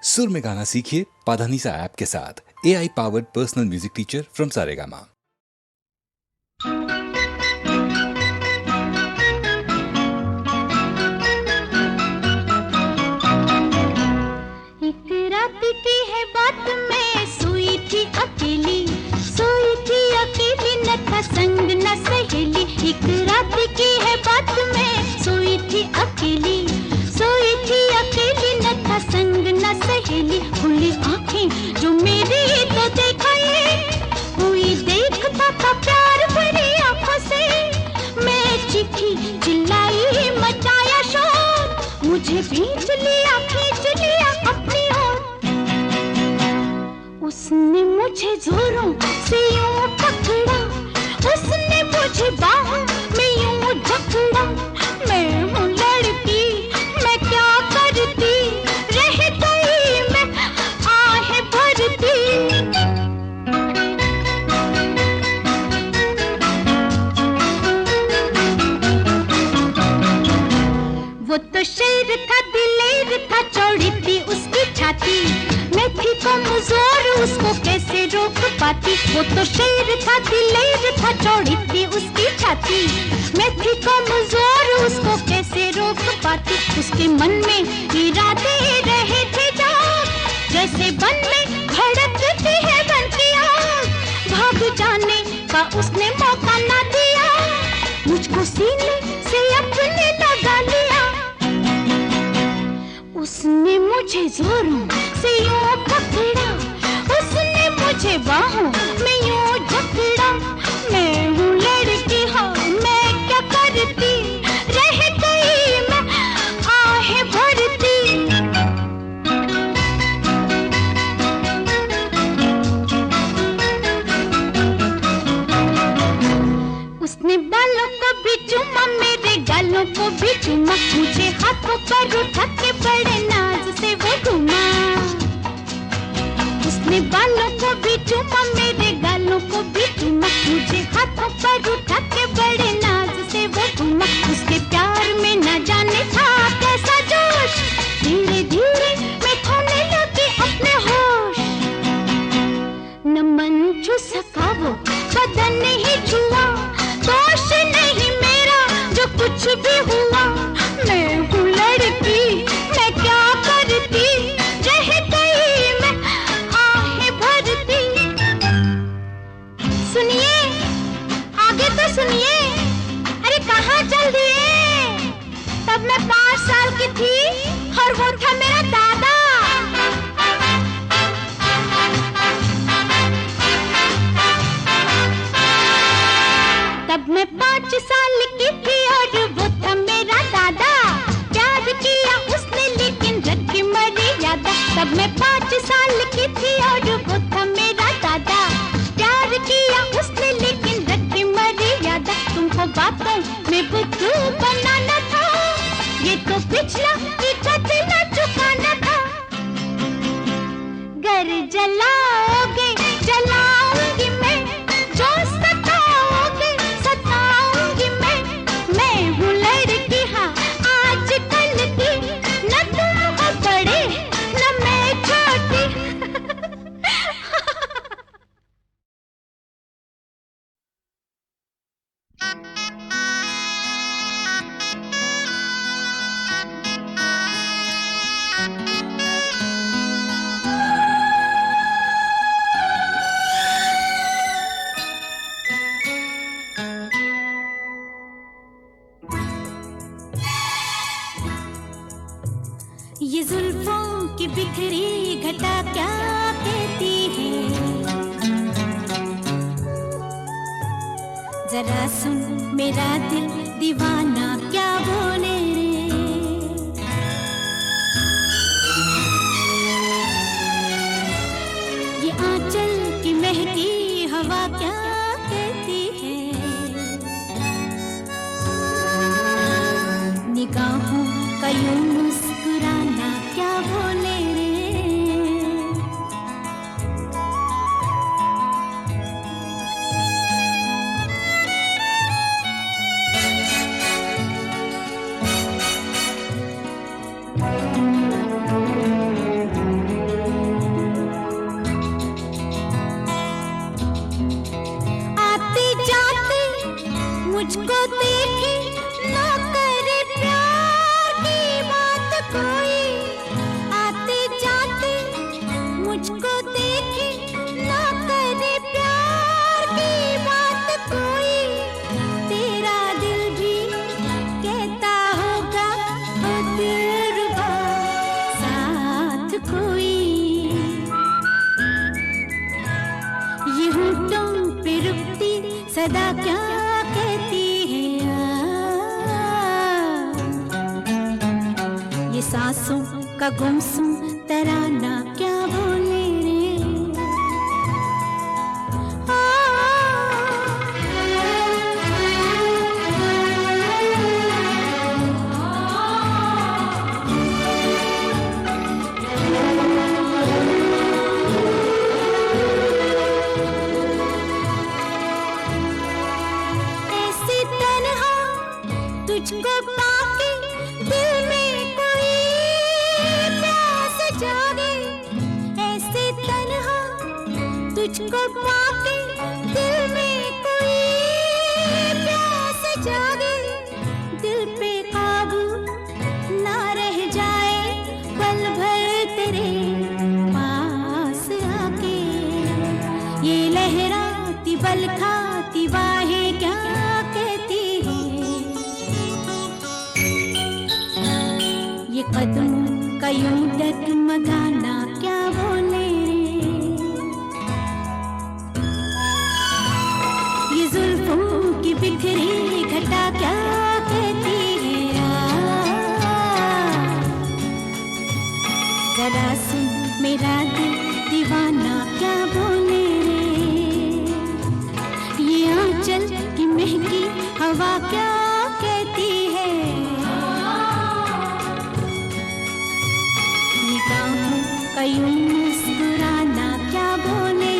सुर में गाना सीखिए पाधानीसा ऐप के साथ। AI powered personal music teacher from Saregama. एक रात की है बात, मैं सोई थी अकेली न था संग न सहेली। एक रात की है बात, मैं सोई थी अकेली न था संग न सहेली। खुली आंखें जो मेरी तो देखा ये कोई देखता था प्यार भरी आंखों से। मैं चीखी चिल्लाई मचाया शोर, मुझे खींच लिया अपनी ओर। उसने मुझे जोरों से यूं पकड़ा, उसने मुझे बाहों में यूं जकड़ा। मैं हूँ लड़की, मैं क्या करती, रह गई मैं आहें भरती। वो तो शेर था, दिलेर था, चौड़ी थी उसकी छाती। मैं थी कमजोर, उसको कैसे रोक पाती। वो तो शेर था, दिलेर था, चौड़ी थी उसकी छाती। मैं थी कमजोर, उसको कैसे रोक पाती। उसके मन में इरादे रहे थे जाग, जैसे बन में भड़कती है बन की आग। भाग जाने का उसने मौका ना दिया, मुझको सीने से अपने लगा लिया। उसने मुझे जोरों से यूं पकड़ा, उसने मुझे बाहों में यूं जकड़ा। मैं हूँ लड़की, हाँ मैं क्या करती, रह गई मैं आहें भरती। उसने बालों को भी चूमा, मेरे गालों को भी चूमा। मुझे हाथों पर उठा के बड़े नाज से वो घुमा। उसने बालों को भी चूमा, मेरे गालों को भी चूमा। मुझे हाथों पर उठा के बड़े नाज से वो घुमा। उसके प्यार में न जाने था कैसा जोश, धीरे धीरे मैं खोने लगी अपने होश। न मन छू सका वो बदन ही छुआ, दोष नहीं मेरा जो कुछ भी हुआ। मैं हूँ लड़की, मैं क्या करती, रह गई मैं आहें भरती। सुनिए, आगे तो सुनिए। अरे कहाँ चल दिए? तब मैं 5 साल की थी और वो था मेरा दादा। तब मैं 5 साल की थी और वो था मेरा दादा। प्यार किया उसने लेकिन रखी मर्यादा। तब मैं 5 साल की थी और वो था मेरा दादा। प्यार किया उसने लेकिन रखी मर्यादा। तुमको बातों में बुद्धू बनाना था, ये तो पिछला इज्जत न चुकाना था। घर जलाओगे जलाऊंगी मैं, जो सताओगे सताऊंगी मैं हूँ लड़की, हाँ आजकल की। न तुम हो बड़े न मैं छोटी। ये जुल्फों की बिखरी घटा क्या कहती है, जरा सुन मेरा दिल दीवाना क्या बोले रे। ये आंचल की महकी हवा क्या कहती है, निगाहों का यूं मुस्कुराना क्या बोले रे। सदा क्या कहती है ये सांसों का गुमसुम तराना क्या बोले रे तुझको पाके दिल में कोई प्यास जागे ऐसे तन्हा तुझको पाके दिल में कोई प्यास जागे दिल पे काबू ना रह जाए पल भर तेरे पास आके ये लहराती बल खाती बाहें क्या कहती है ये कदमों का यूं डगमगाना क्या बोले ये जुल्फों की बिखरी घटा क्या कहती है जरा सुन मेरा दिल दीवाना क्या बोले ये आंचल की महकी हवा क्या कहती है कयूं मुस्कुराना क्या बोले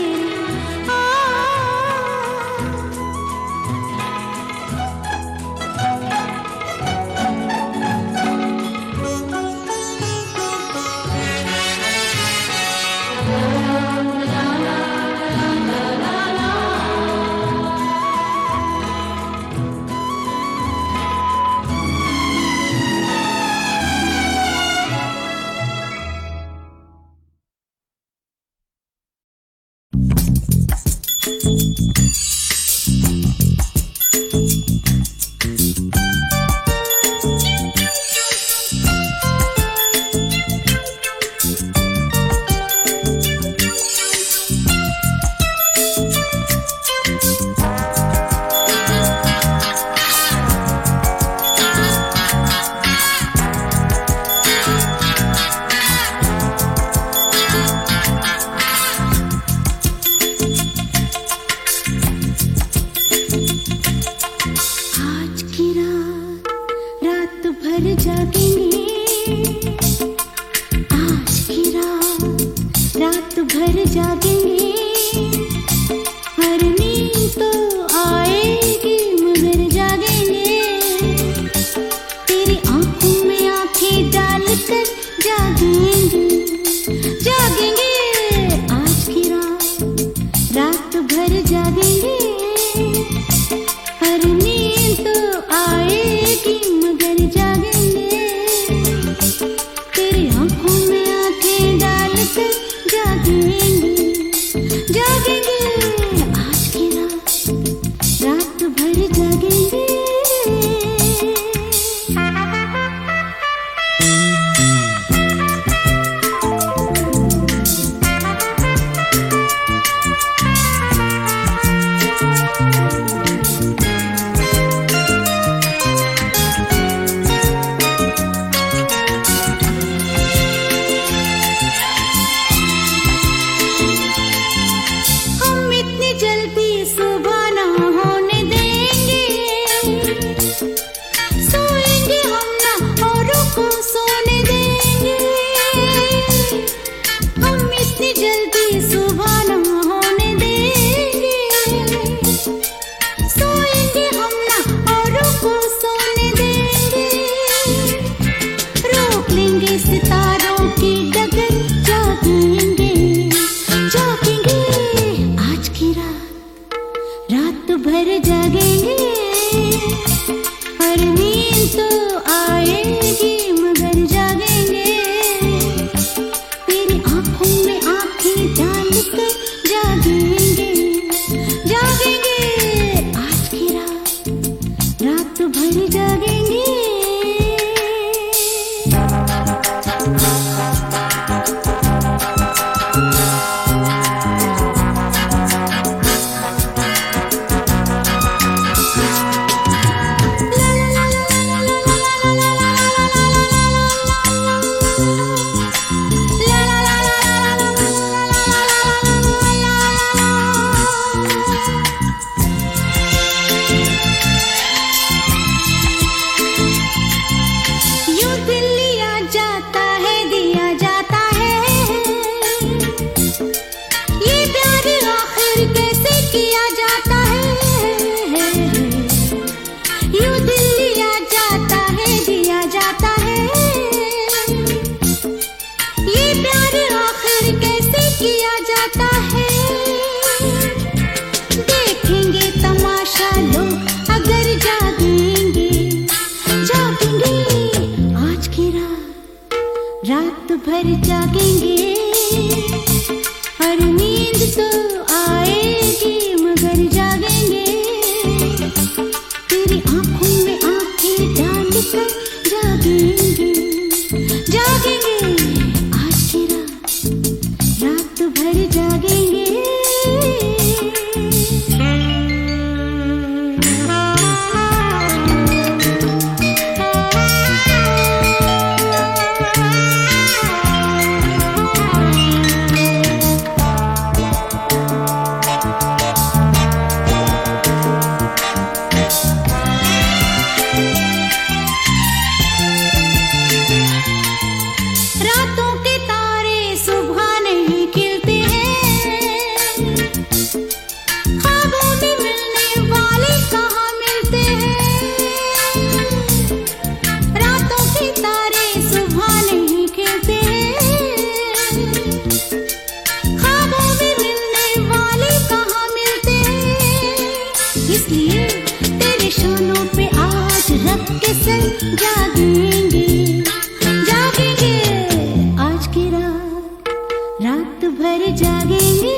रात भर जागेंगे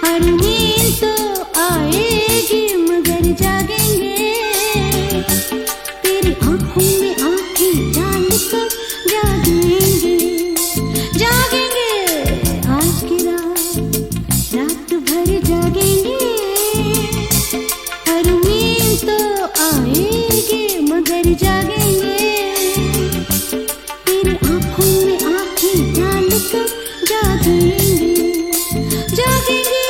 और नींद तो आएगी मगर जागेंगे, तेरी आंखों में आंखें डाल कर जागेंगे, जागेंगे आज की रात भर जागेंगे और नींद तो आएगी मगर जागेंगे, तेरी आंखों में आंखें डाल कर जागेंगे, जागेंगे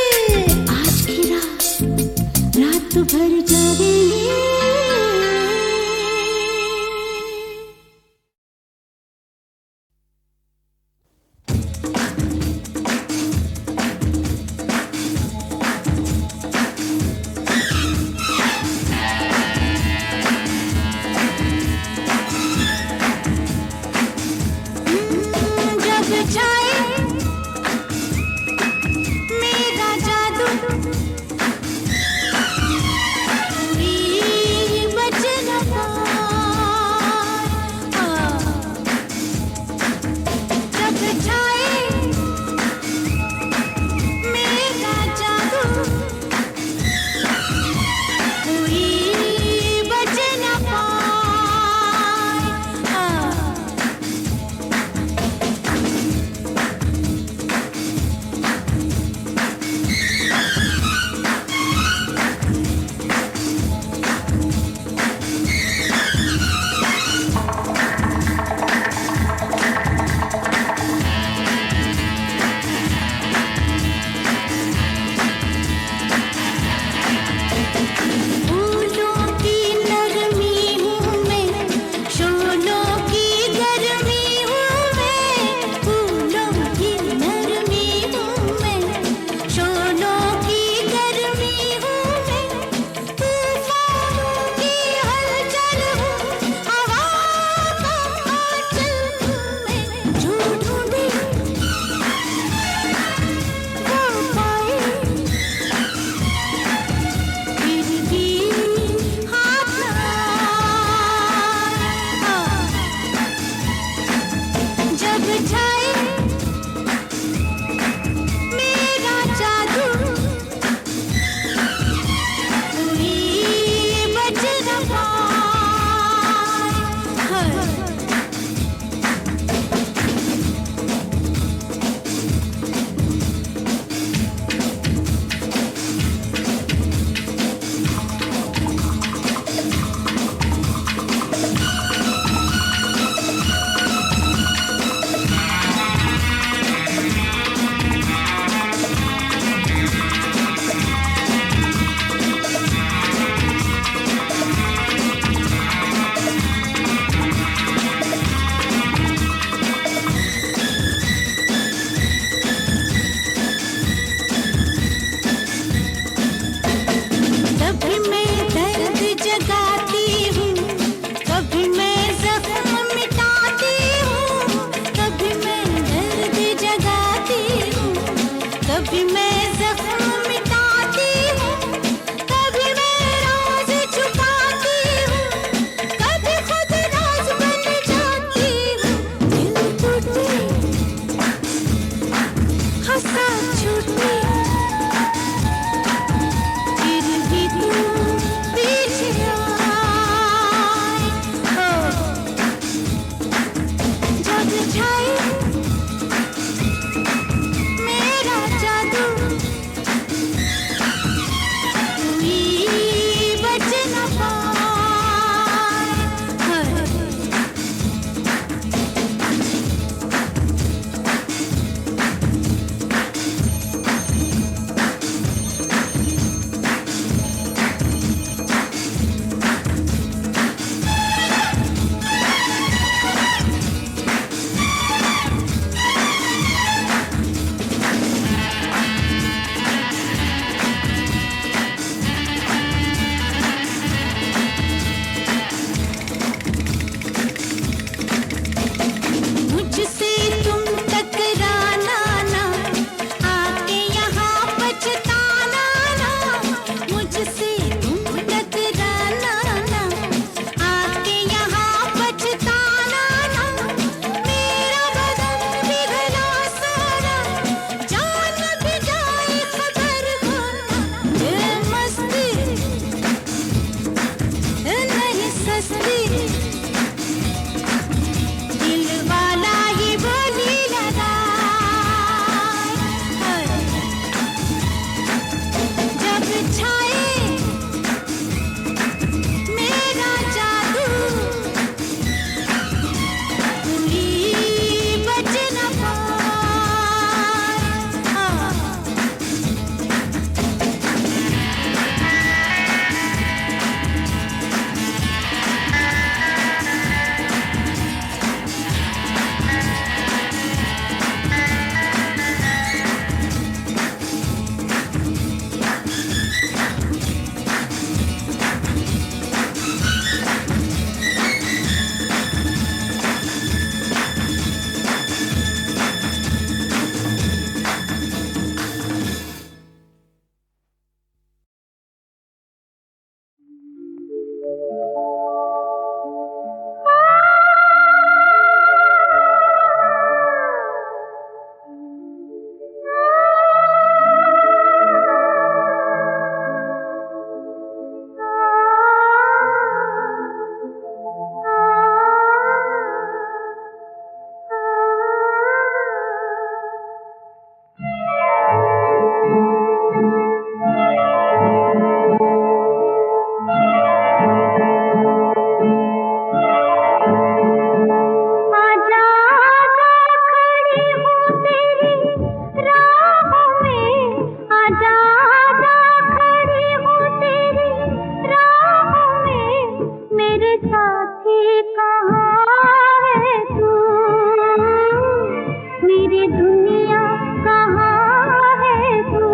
मेरी दुनिया कहाँ है तू?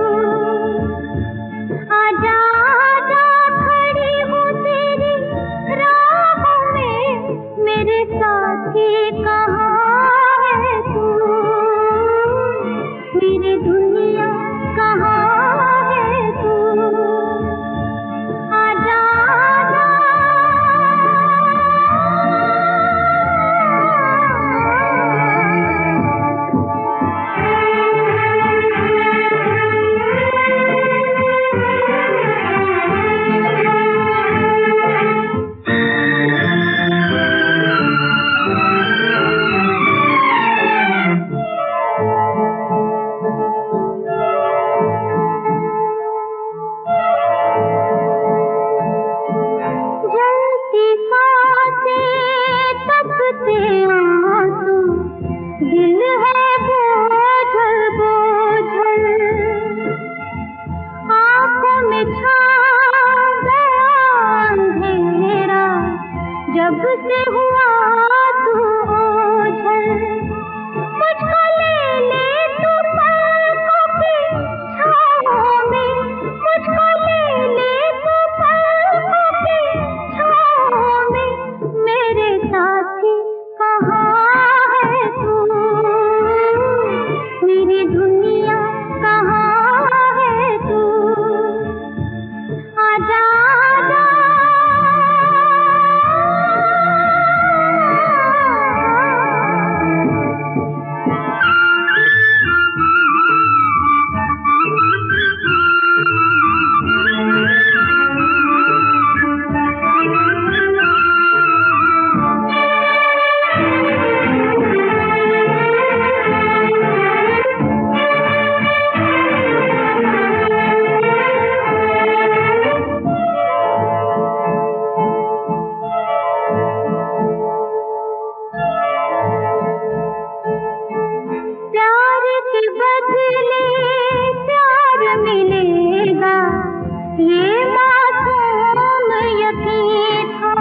आजा आजा खड़ी हूँ तेरी राहों में, मेरे साथी कहाँ है तू? मेरी दुनिया कहाँ है तू? आजा आजा जलती सांसें तपते आंसू, दिल है बोझल बोझल, आँखों में छा गया अंधेरा, जब से हुआ तू ओझल। मुझको ले ले तू पलकों की छाँवों में, मुझको ले ले तू पलकों की छाँवों में, मेरे साथी कहाँ है तू? मेरी दुनिया कहाँ है तू? आजा आजा प्यार के बदले प्यार मिलेगा, ये मासूम यकीन था।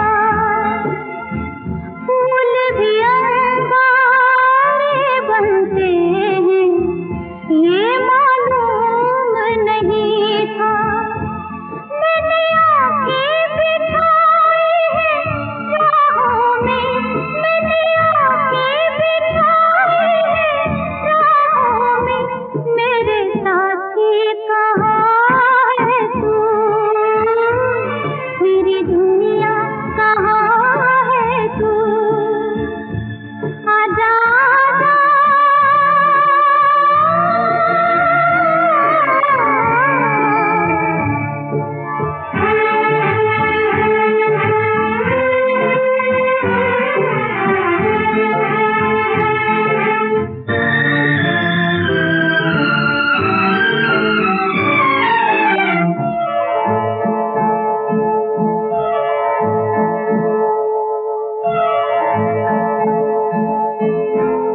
फूल भी अंगारे बनते हैं, ये मालूम नहीं था। मैंने आँखें बिछाई हैं राहों में, मैंने आँखें बिछाई हैं राहों में, मेरे साथी कहाँ है तू? मेरी दुनिया कहाँ है तू? आजा आजा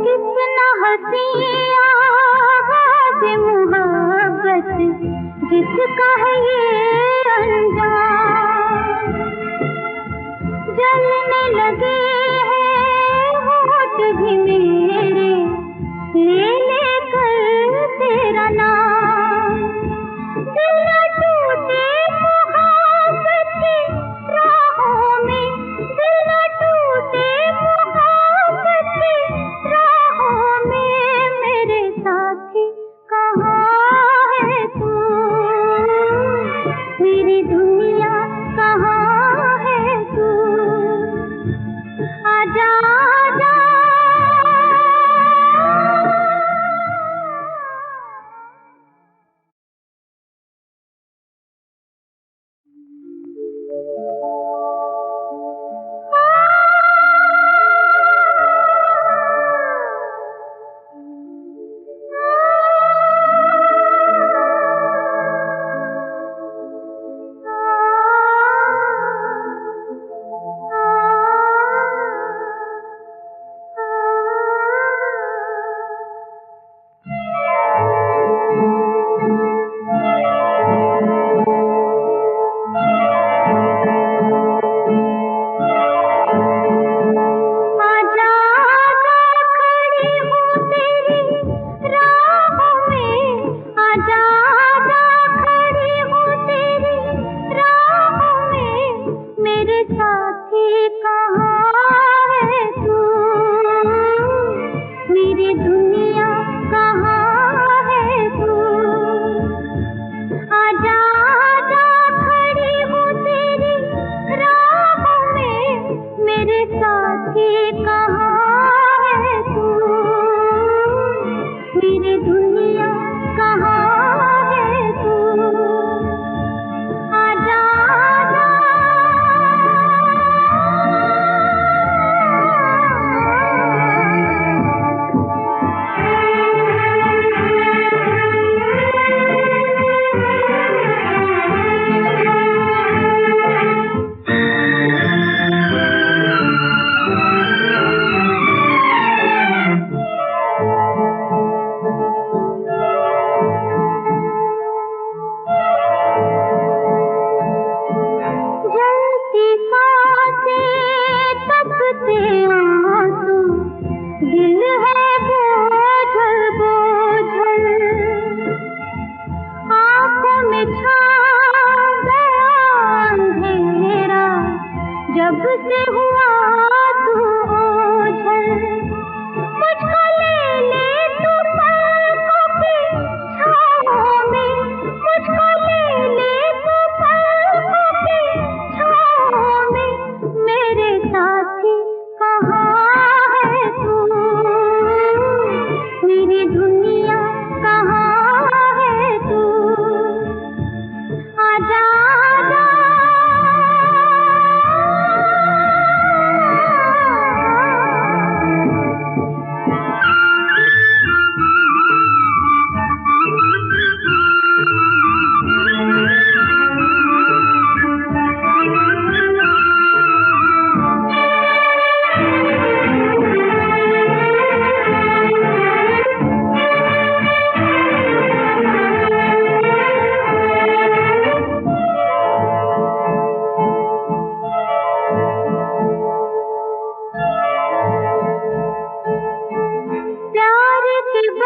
कितना हसी आवाज़ मोहब्बत, जिसका है ये अनजान। जलने लगे हैं होठ भी मेरे, ले ले कर तेरा नाम। दिल न टूटे मोहब्बत की राहों में, दिल न टूटे मोहब्बत की राहों में, मेरे साथी कहाँ है तू? मेरी दुनिया कहाँ है तू? आजा आजा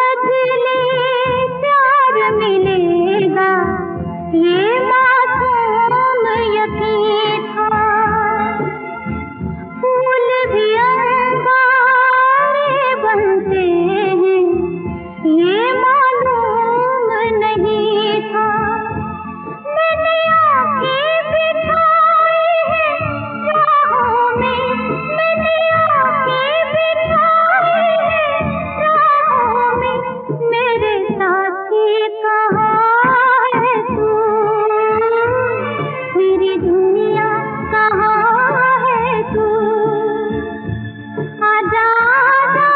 बदले प्यार मिलेगा ये मासूम यकीन था। फूल भी अंगारे बनते हैं ये मालूम नहीं था। मैंने आँखें बिछाई हैं राहों में, मैंने आँखें बिछाई हैं राहों में, मेरे साथी कहाँ है तू, मेरी दुनिया कहाँ है तू, आजा आजा।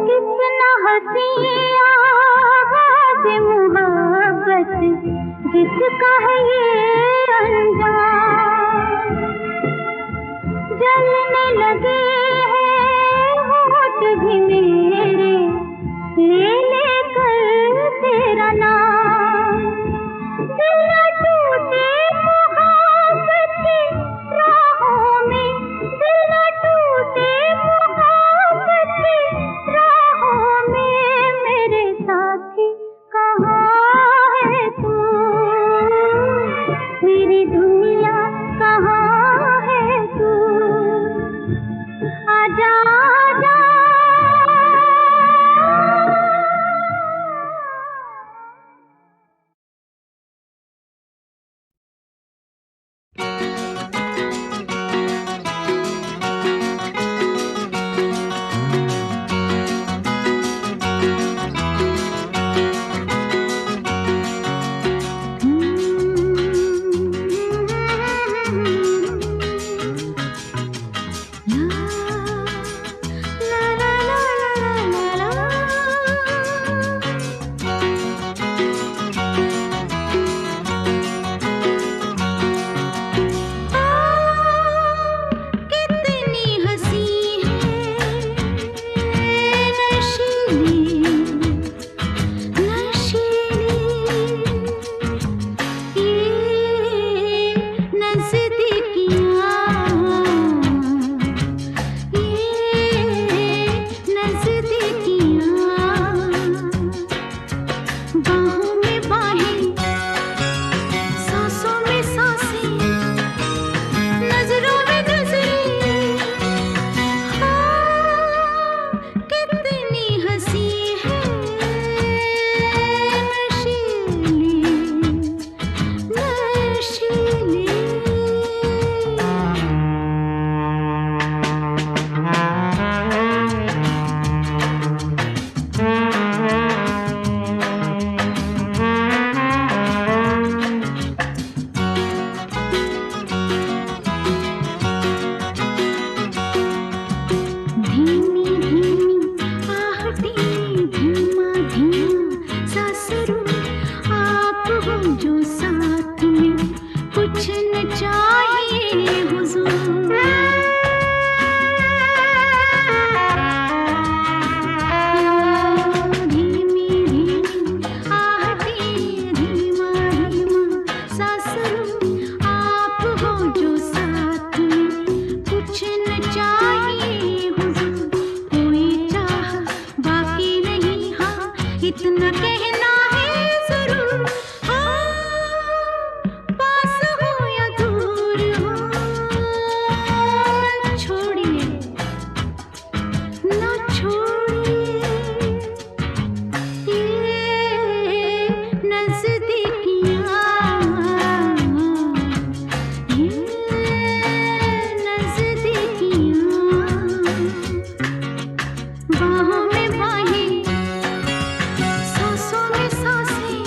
कितना हसी आवाज़ मोहब्बत जिसका है ये अंजाम, जलने लगे हैं होठ भी मेरे ले लेकर तेरा नाम। दिल न टूटे मोहब्बत की राहों में, दिल न टूटे मोहब्बत की राहों में, मेरे साथी कहाँ है तू, मेरी दुनिया कहाँ है तू, आजा आजा। कितनी हंसी है नशीली नशीली ये नज़दीकियाँ, ये नज़दीकियाँ, बाहों में बाहें, सांसों में सांसें, नजरों में नजरें, हाँ कितनी हंसी है नशीली नशीली। धीमी धीमी आहटें, धीमा धीमा सासरू, आप हो जो साथ में, कुछ न चाहिए हुजूर। धीमी धीमी आहटें, धीमा धीमा सासरू, आप हो जो साथ में, कुछ न चाहिए हुजूर। कोई चाह बाकी नहीं, हाँ इतना कहना है जरूर, हाँ पास हो या दूर हो, न छोड़िए न छोड़िए ये नज़दीकियाँ, ये नज़दीकियाँ, बाहों में बाहें, सांसों में सांसें,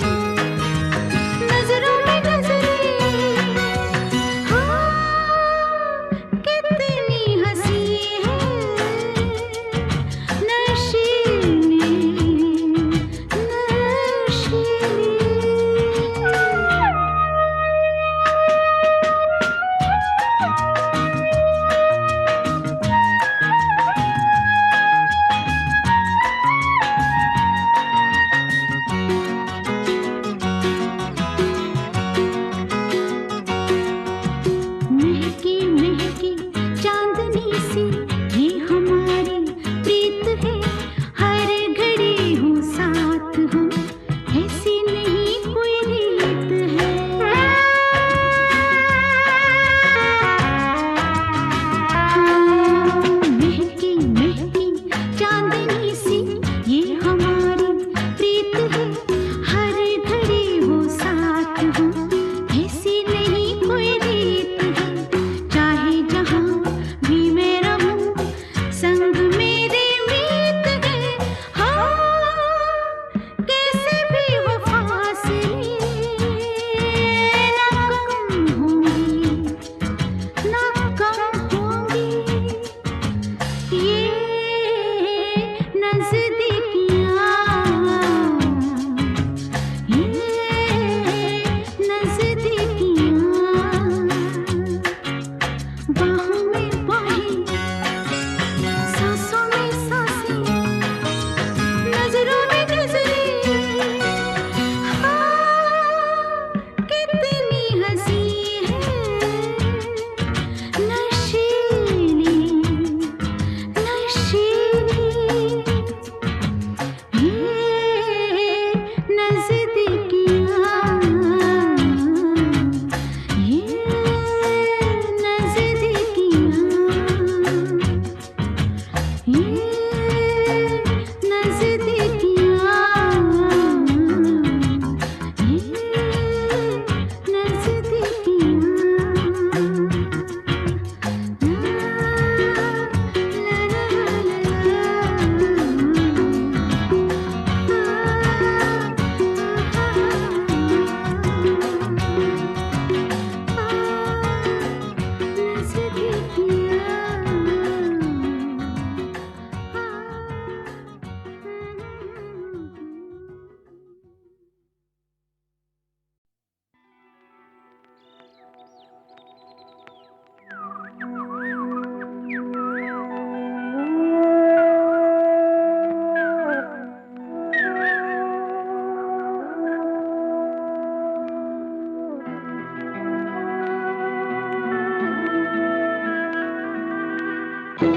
मेरे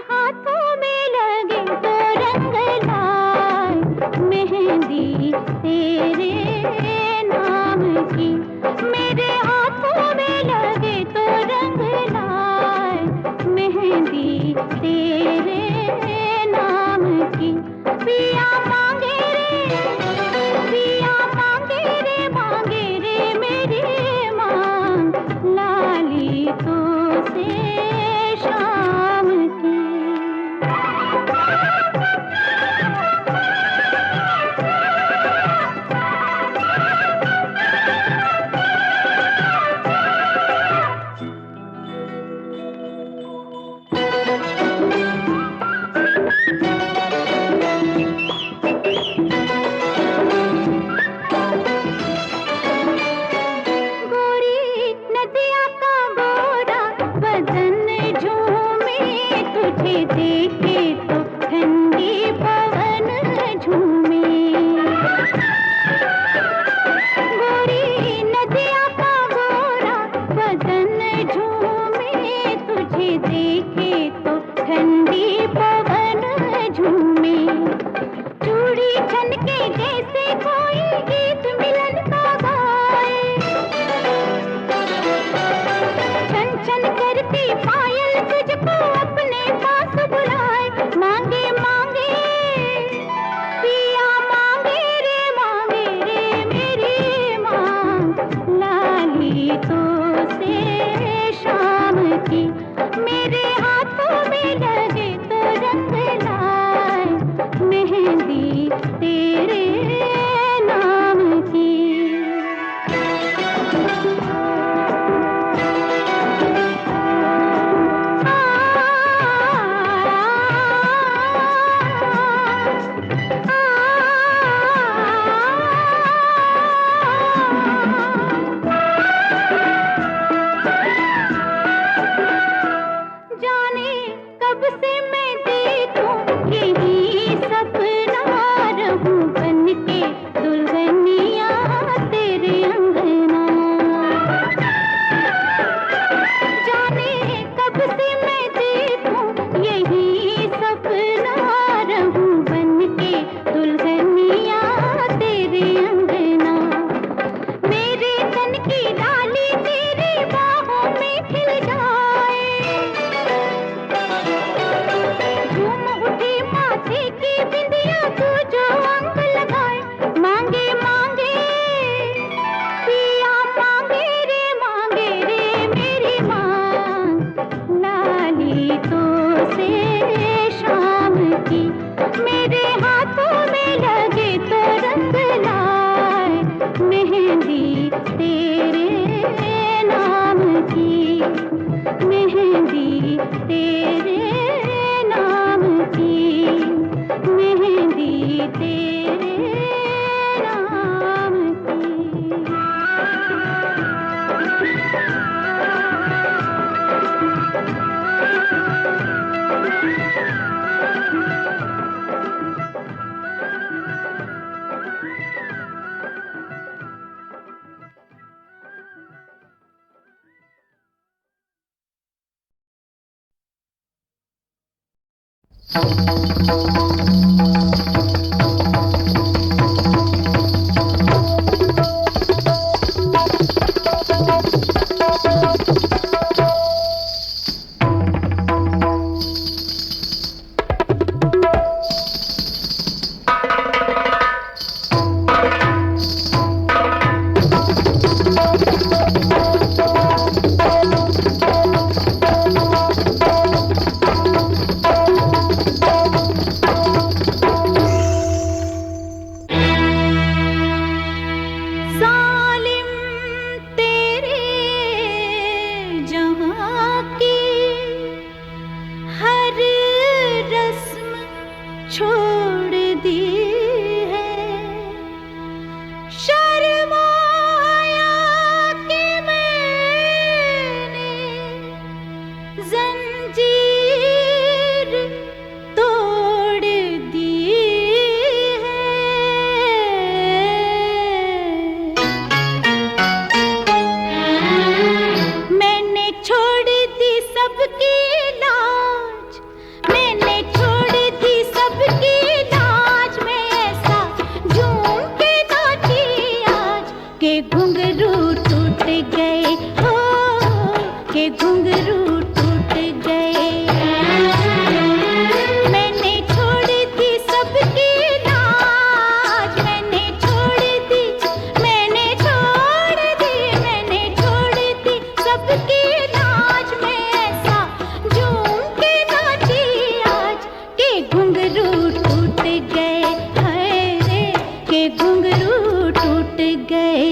हाथों में लगे तो रंग लाए मेहंदी तेरे नाम की। मेरे हाथों में लगे तो रंग लाए मेहंदी तेरे नाम की। पिया मांगे रे मेरी मांग लाली तो से शाम की। गोरी नदिया का गोरा बदन झूमे तुझे देखे तो ठंडी पवन झूमे। गोरी नदिया का गोरा बदन झूमे तुझे देखे तो ठंडी पवन झूमे। चूड़ी छनके जैसे कोई गीत मिलन का गाए। छन छन करती पायल तुझको अपने पास बुलाए। मांगे पिया मांगे रे मेरी मांग लाली तो से शाम की। मेरे हाथों में लगे तो रंग लाए मेहंदी तेरे नाम की। जाने कब से मैं देखूं यही सपना रहूं बनके दुल्हनिया तेरे अंगना। जाने कब से मैं देखूं यही सपना रहूं बनके दुल्हनिया तेरे अंगना। मेरे तन की डाली तेरी बाहों में खिल जाए। झूम उठी माथे की बिंदिया तू जो अंग लगाए। मांगे पिया मांगे रे मेरी मांग लाली तो से शाम की। मेरे हाथों में लगे तो रंग लाए मेहंदी तेरे नाम की। मेहंदी तेरे नाम की। मेहंदी तेरे नाम की। घुंघरू टूट गए।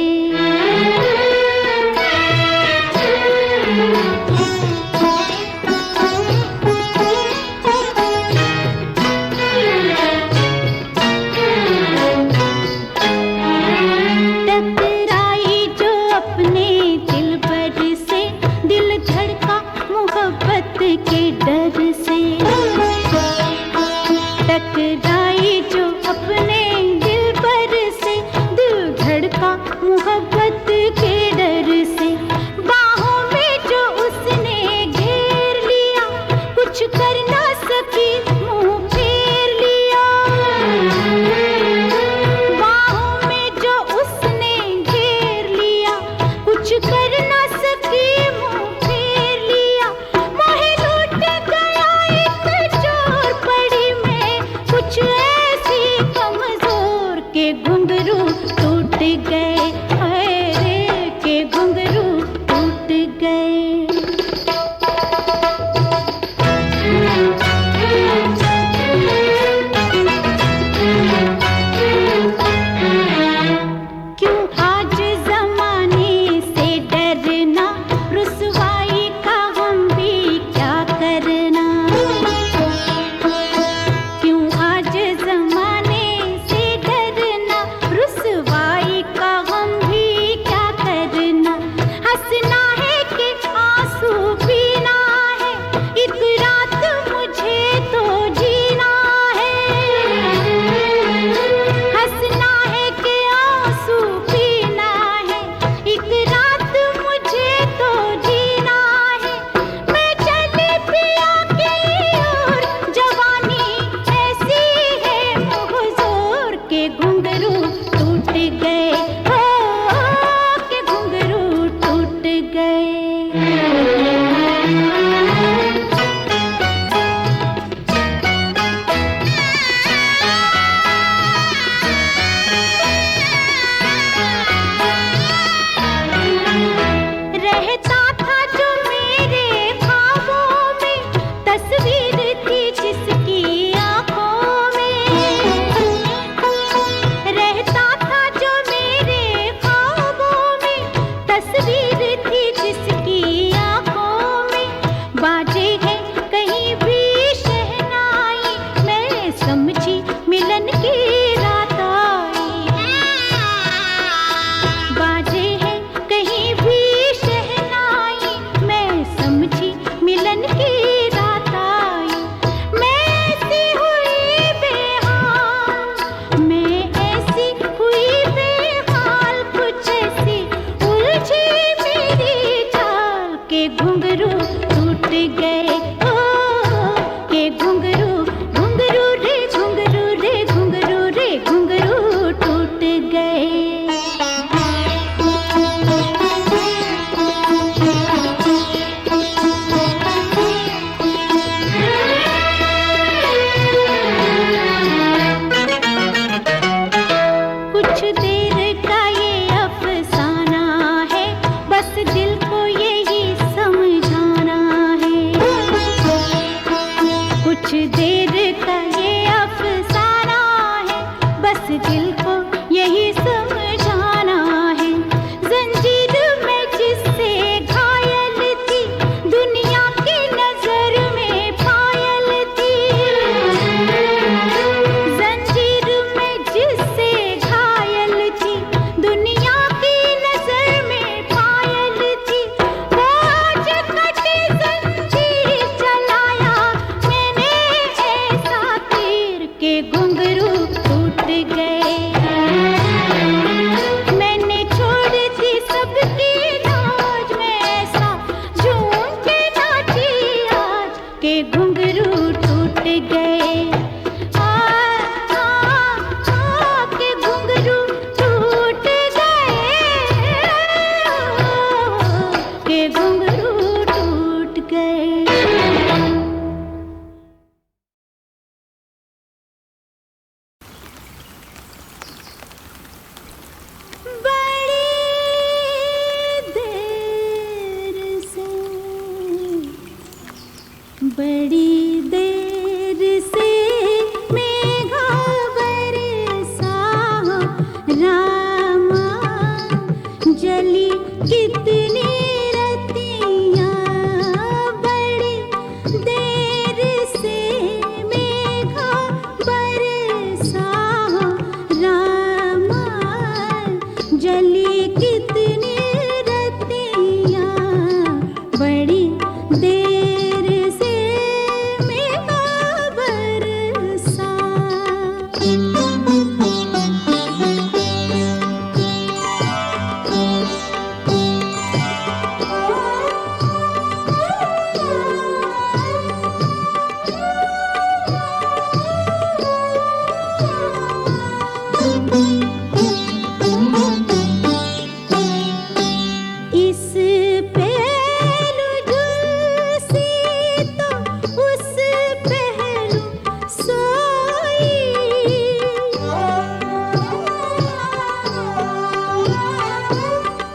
के डर से टकराई जो अपने दिल पर से, दिल धड़का मोहब्बत के डर से। बाहों में जो उसने घेर लिया, कुछ कर ना सकी मुंह फेर लिया। बाहों में जो उसने घेर लिया, कुछ कर ना सकी मुंह फेर लिया। मोहे लूट गया एक चोर पड़ी में, कुछ ऐसी कमजोर के घुंघरू टूट गए, हाय रे के घुंघरू टूट गए। क्यों आज जमाने से डरना, रुसवाई का हम भी क्या करना। क्यों आज जमाने से डरना, रुसवाई का हम भी क्या करना। हंसना है कि आंसू पीना है, एक रात मुझे तो जीना है। हंसना है कि आंसू पीना है, एक रात मुझे तो जीना है। मैं चली पिया की ओर, जवानी ऐसी है मुहजोर के घुंघरू टूट गए, हो के घुंघरू टूट गए। रहता था जो मेरे ख्वाबों में, तस्वीर थी जिसकी आंखों में। रहता था जो मेरे ख्वाबों में, तस्वीर थी जिसकी आंखों में। बाजे है कहीं भी शहनाई, मैं समझी मिलन की रात आई। बाजे है कहीं भी शहनाई, मैं समझी मिलन की रात आई। मैं ऐसी हुई बेहाल, मैं ऐसी हुई बेहाल, कुछ ऐसी उलझी मेरी चाल के घुंघरू टूट गए, ओ के घुंघरू। घुंघरू रे घुंघरू रे घुंघरू रे घुंघरू टूट गए। कुछ देर का ये अफसाना है, बस दिल को यही समझाना है। कुछ देर का ये अफसाना है, बस दिल को यही समझाना है। जंजीर में जिससे घायल थी, दुनिया की नजर में पायल थी। जंजीर में जिससे घायल थी,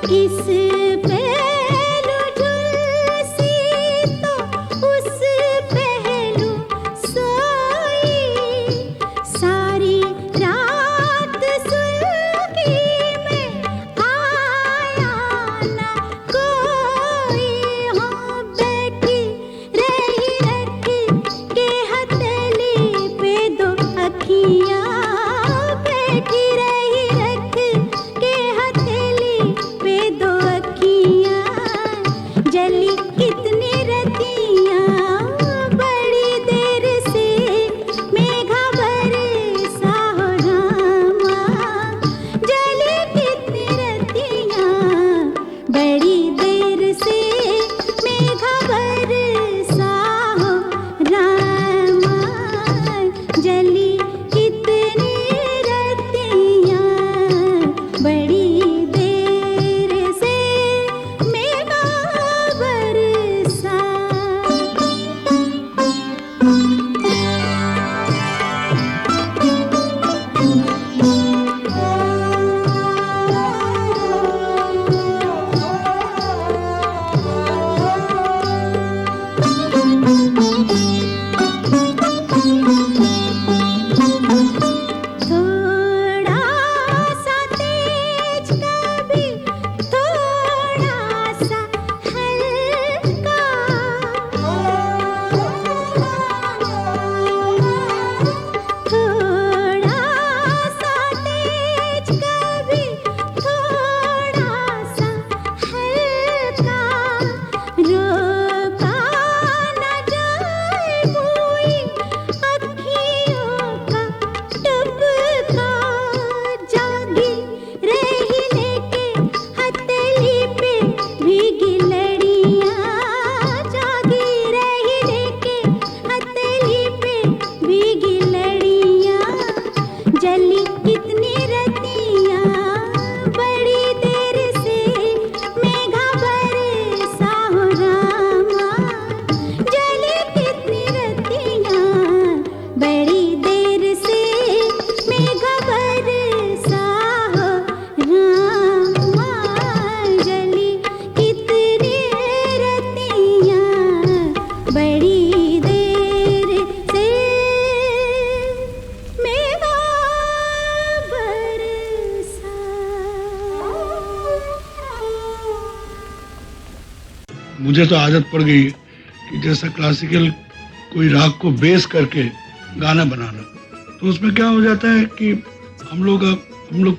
इस पहलू झुलसी तो उस पहलू सोई, सारी रात सुलगी में आया ना कोई। हो बैठी रही रख के हथेली पे दो अखियाँ, बैठी रही रख के हथेली पे दो अखियाँ। जली कितनी रतियाँ बड़ी देर से मेघा बरसा हो रामा। जली कितनी रतियाँ बड़ी देर से मेघा बरसा हो रामा। जली कितनी रतियाँ बड़ी देर से मेघा बरसा। थोड़ा सा तेज कभी थोड़ा सा हल्का, थोड़ा सा तेज कभी थोड़ा सा हल्का। रोका न जाए कोई अखियों का टपका। जागी रही लेके हथेली पे भीगी लड़ियाँ, जागी रही लेके हथेली पे भीगी लड़ियाँ। जली कितनी रतियाँ बड़ी देर से मेघा बरसा हो रामा। जली कितनी रतियाँ बड़ी देर से मेघा बरसा हो रामा। जली कितनी रतियाँ बड़ी देर से मेघा बरसा। मुझे तो आदत पड़ गई है कि जैसा क्लासिकल कोई राग को बेस करके गाना बनाना, तो उसमें क्या हो जाता है कि हम लोग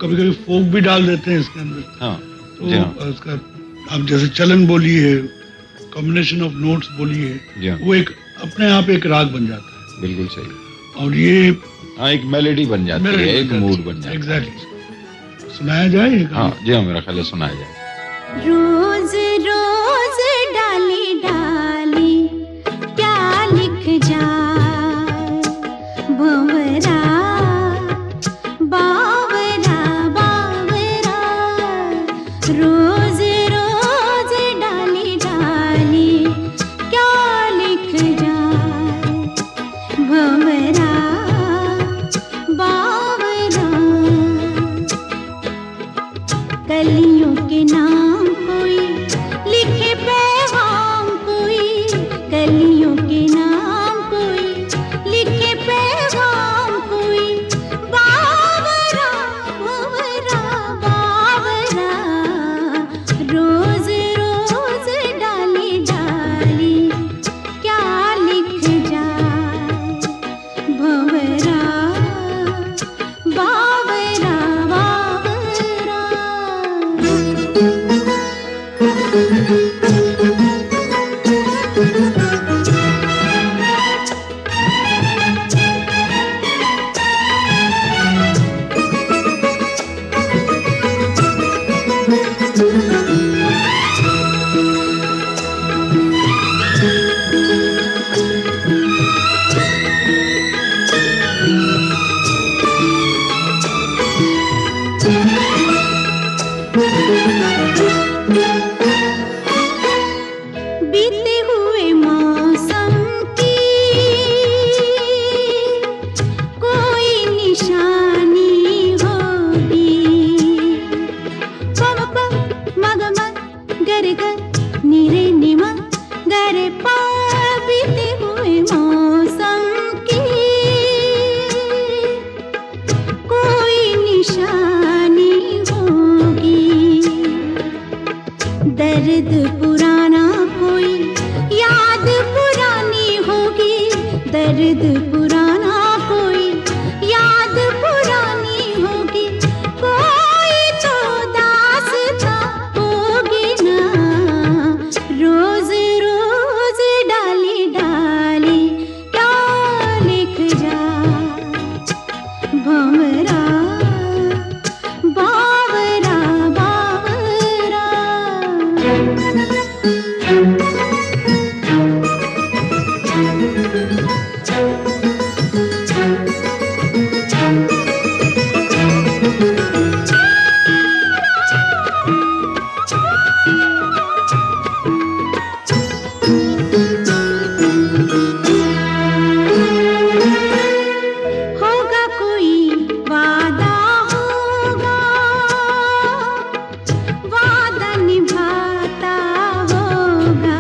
कभी कभी फोक भी डाल देते हैं इसके अंदर। हाँ तो जी हाँ उसका आप जैसे चलन बोली है, कॉम्बिनेशन ऑफ नोट्स बोली है, जी हाँ, वो एक अपने आप एक राग बन जाता है। बिल्कुल सही। और ये हाँ, एक मेलेडी बन जाती है, एक मूड बन जाता है। एग्जैक्टली। सुनाया जाए ये गाना? हाँ जी हाँ, मेरा ख्याल है सुनाया जाए। रोज रोज डाली डाली क्या लिख जाए, भंवरा बावरा बावरा। रोज रोज डाली डाली क्या लिख जाए, भंवरा बावरा। कलियों के नाम कोई लिखे पैगाम कोई, कलियों के नाम कोई लिखे पैगाम कोई। बावरा बावरा बावरा। रोज रोज डाली डाली क्या लिख जाए, भंवरा बावरा बावरा। बीते हुए मौसम की कोई निशानी होगी। पम पम मग दर्द पुराना कोई याद पुरानी होगी, दर्द पुराना कोई याद पुरानी होगी, कोई तो दास्तां होगी ना। रोज रोज डाली डाली क्या लिख जा भंवरा बावरा बावरा। होगा कोई वादा होगा, वादा निभाता होगा।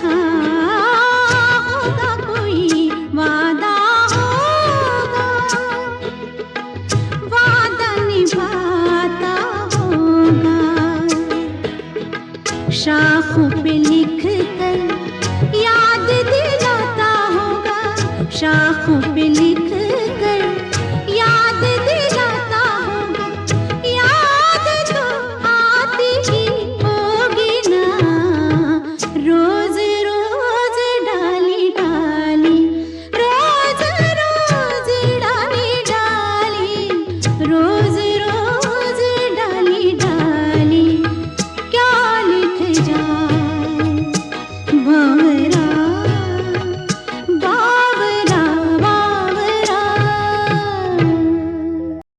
हाँ, होगा कोई वादा होगा, वादा निभाता होगा। शाखों पे लिख कर याद दिलाता होगा, शाखों पे लिख कर याद दिलाता होगा। याद तो आती ही होगी ना। रोज रोज डाली डाली, रोज रोज डाली डाली, रोज रोज डाली डाली क्या लिख जाए भंवरा